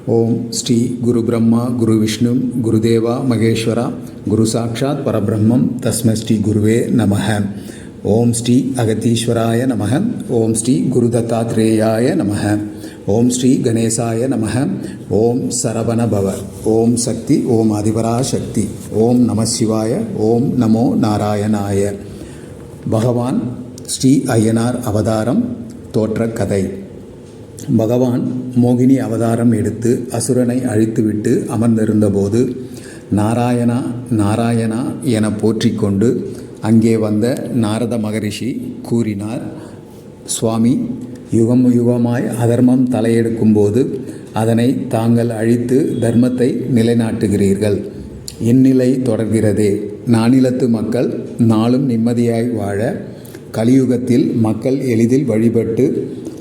ஓம் ஸ்ரீ குரு பிரம்மா குரு விஷ்ணு குருதேவா மகேஸ்வரா குரு சாட்சாத் பரபிரம்மம் தஸ்மை ஸ்ரீ குருவே நமக. ஓம் ஸ்ரீ அகத்தீஸ்வராய நமக. ஓம் ஸ்ரீ குரு தத்தாத்ரேயாய நமக. ஓம் ஸ்ரீ கணேசாய நமக. ஓம் சரவண பவ. ஓம் சக்தி. ஓம் அதிபராசக்தி. ஓம் நம சிவாய. ஓம் நமோ நாராயணாய. பகவான் ஸ்ரீ ஐயனார் அவதாரம் தோற்ற கதை. பகவான் மோகினி அவதாரம் எடுத்து அசுரனை அழித்துவிட்டு அமர்ந்திருந்தபோது நாராயணா நாராயணா என போற்றிக்கொண்டு அங்கே வந்த நாரத மகரிஷி கூறினார், சுவாமி, யுகம் யுகமாய் அதர்மம் தலையெடுக்கும்போது அதனை தாங்கள் அழித்து தர்மத்தை நிலைநாட்டுகிறீர்கள். இந்நிலை தொடர்கிறதே. நானிலத்து மக்கள் நாளும் நிம்மதியாய் வாழ கலியுகத்தில் மக்கள் எளிதில் வழிபட்டு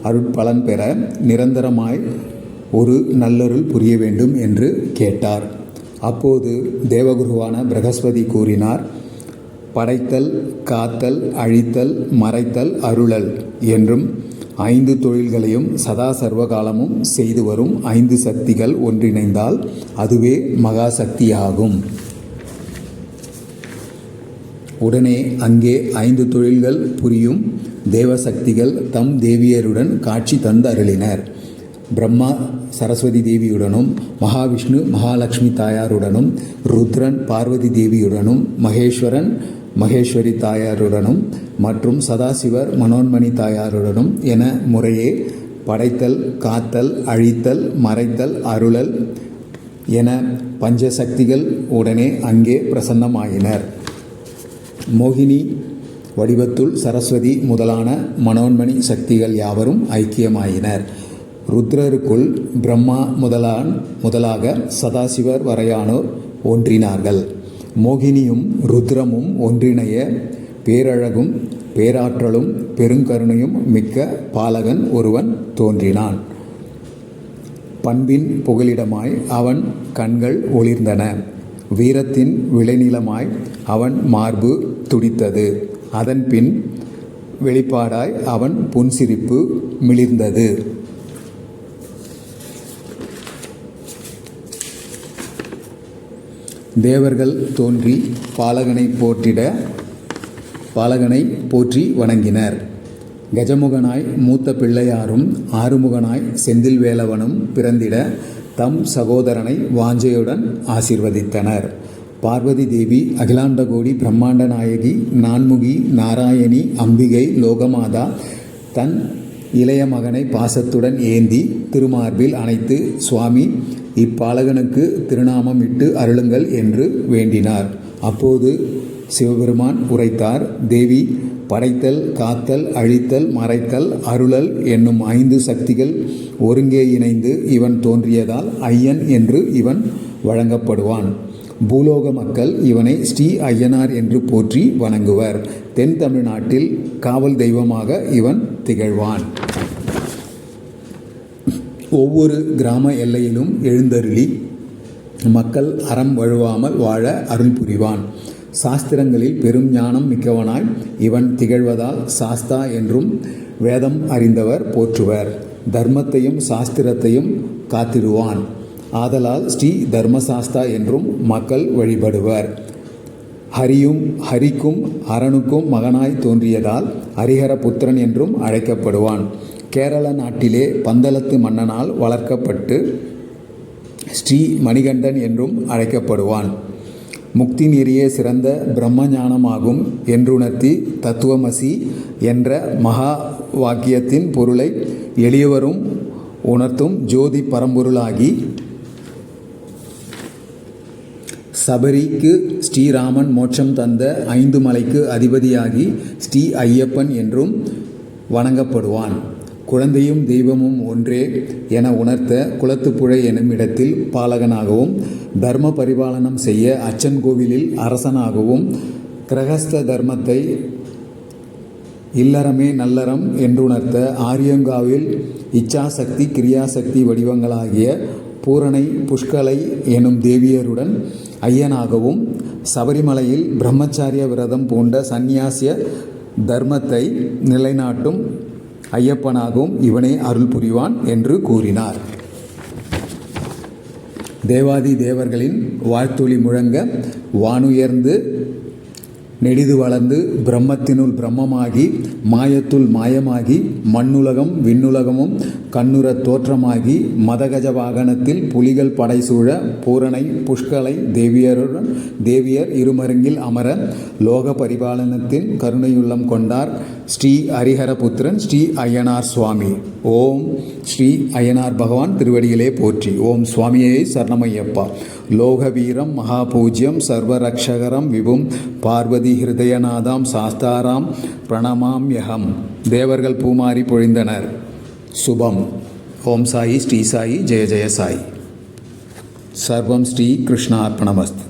அருட்பலன் பெற நிரந்தரமாய் ஒரு நல்லருள் புரிய வேண்டும் என்று கேட்டார். அப்போது தேவகுருவான பிரகஸ்பதி கூறினார், படைத்தல், காத்தல், அழித்தல், மறைத்தல், அருளல் என்றும் 5 தொழில்களையும் சதா சர்வகாலமும் செய்து வரும் 5 சக்திகள் ஒன்றிணைந்தால் அதுவே மகாசக்தியாகும். உடனே அங்கே 5 தொழில்கள் புரியும் தேவசக்திகள் தம் தேவியருடன் காட்சி தந்து அருளினர். பிரம்மா சரஸ்வதி தேவியுடனும், மகாவிஷ்ணு மகாலட்சுமி தாயாருடனும், ருத்ரன் பார்வதி தேவியுடனும், மகேஸ்வரன் மகேஸ்வரி தாயாருடனும் மற்றும் சதாசிவர் மனோன்மணி தாயாருடனும் என முறையே படைத்தல், காத்தல், அழித்தல், மறைத்தல், அருளல் என பஞ்சசக்திகள் உடனே அங்கே பிரசன்னமாயினர். மோகினி வடிவத்துள் சரஸ்வதி முதலான மனோன்மணி சக்திகள் யாவரும் ஐக்கியமாயினர். ருத்ரருக்குள் பிரம்மா முதலாக சதாசிவர் வரையானோர் ஒன்றினார்கள். மோகினியும் ருத்ரமும் ஒன்றிணைய பேரழகும் பேராற்றலும் பெருங்கருணையும் மிக்க பாலகன் ஒருவன் தோன்றினான். பண்பின் புகலிடமாய் அவன் கண்கள் ஒளிர்ந்தன. வீரத்தின் விளைநிலமாய் அவன் மார்பு துடித்தது. அதன் பின் வெளிப்பாடாய் அவன் புன்சிரிப்பு மிளிர்ந்தது. தேவர்கள் தோன்றி பாலகனை போற்றி வணங்கினர். கஜமுகனாய் மூத்த பிள்ளையாரும் ஆறுமுகனாய் செந்தில் வேலவனும் பிறந்திட தம் சகோதரனை வாஞ்சையுடன் ஆசீர்வதித்தனர். பார்வதி தேவி அகிலாண்ட கோடி பிரம்மாண்ட நாயகி நான்முகி நாராயணி அம்பிகை லோகமாதா தன் இளைய மகனை பாசத்துடன் ஏந்தி திருமார்பில் அணைத்து, சுவாமி, இப்பாலகனுக்கு திருநாமம் இட்டு அருளுங்கள் என்று வேண்டினார். அப்போது சிவபெருமான் உரைத்தார், தேவி, படைத்தல், காத்தல், அழித்தல், மறைத்தல், அருளல் என்னும் 5 சக்திகள் ஒருங்கே இணைந்து இவன் தோன்றியதால் ஐயன் என்று இவன் வழங்கப்படுவான். பூலோக மக்கள் இவனை ஸ்ரீ ஐயனார் என்று போற்றி வணங்குவர். தென் தமிழ்நாட்டில் காவல் தெய்வமாக இவன் திகழ்வான். ஒவ்வொரு கிராம எல்லையிலும் எழுந்தருளி மக்கள் அறம் வழுவாமல் வாழ அருள் புரிவான். சாஸ்திரங்களில் பெரும் ஞானம் மிக்கவனாய் இவன் திகழ்வதால் சாஸ்தா என்றும் வேதம் அறிந்தவர் போற்றுவர். தர்மத்தையும் சாஸ்திரத்தையும் காத்திடுவான். ஆதலால் ஸ்ரீ தர்மசாஸ்தா என்றும் மக்கள் வழிபடுவர். ஹரிக்கும் அரணுக்கும் மகனாய் தோன்றியதால் ஹரிஹர புத்திரன் என்றும் அழைக்கப்படுவான். கேரள நாட்டிலே பந்தளத்து மன்னனால் வளர்க்கப்பட்டு ஸ்ரீ மணிகண்டன் என்றும் அழைக்கப்படுவான். முக்தி நெறியே சிறந்த பிரம்மஞானமாகும் என்றுணர்த்தி தத்துவமசி என்ற மகா வாக்கியத்தின் பொருளை எளியவரும் உணர்த்தும் ஜோதி பரம்பொருளாகி சபரிக்கு ஸ்ரீராமன் மோட்சம் தந்த 5 மலைக்கு அதிபதியாகி ஸ்ரீ ஐயப்பன் என்றும் வணங்கப்படுவான். குழந்தையும் தெய்வமும் ஒன்றே என உணர்த்த குளத்துப்புழை எனும் இடத்தில் பாலகனாகவும், தர்ம பரிபாலனம் செய்ய அச்சன் கோவிலில் அரசனாகவும், கிரகஸ்த தர்மத்தை இல்லறமே நல்லறம் என்றுணர்த்த ஆரியங்காவில் இச்சாசக்தி கிரியாசக்தி வடிவங்களாகிய பூரணை புஷ்கலை எனும் தேவியருடன் ஐயனாகவும், சபரிமலையில் பிரம்மச்சாரிய விரதம் பூண்ட சந்நியாசிய தர்மத்தை நிலைநாட்டும் ஐயப்பனாகவும் இவனே அருள் புரிவான் என்று கூறினார். தேவாதி தேவர்களின் வாழ்த்தொளி முழங்க வானுயர்ந்து நெடிது வளர்ந்து பிரம்மத்தினுள் பிரம்மமாகி மாயத்துள் மாயமாகி மண்ணுலகம் விண்ணுலகமும் கண்ணுறத் தோற்றமாகி மதகஜ வாகனத்தில் புலிகள் படைசூழ பூரணை புஷ்கலை தேவியர் இருமருங்கில் அமர லோக பரிபாலனத்தின் கருணையுள்ளம் கொண்டார் ஸ்ரீ ஹரிஹரபுத்திரன் ஸ்ரீ அய்யனார் சுவாமி. ஓம் ஸ்ரீ அய்யனார் பகவான் திருவடிகளே போற்றி. ஓம் சுவாமியே சரணமையப்பா. லோகவீரம் மகாபூஜ்யம் சர்வரக்ஷகரம் விபும் பார்வதி ஹிருதயநாதாம் சாஸ்தாராம் பிரணமாம்யகம். தேவர்கள் பூமாரி பொழிந்தனர். சுபம். ஓம் சாயி ஸ்ரீ சாயி ஜெய ஜெய சாயி. சர்வம் ஸ்ரீ கிருஷ்ணார்ப்பணமஸ்து.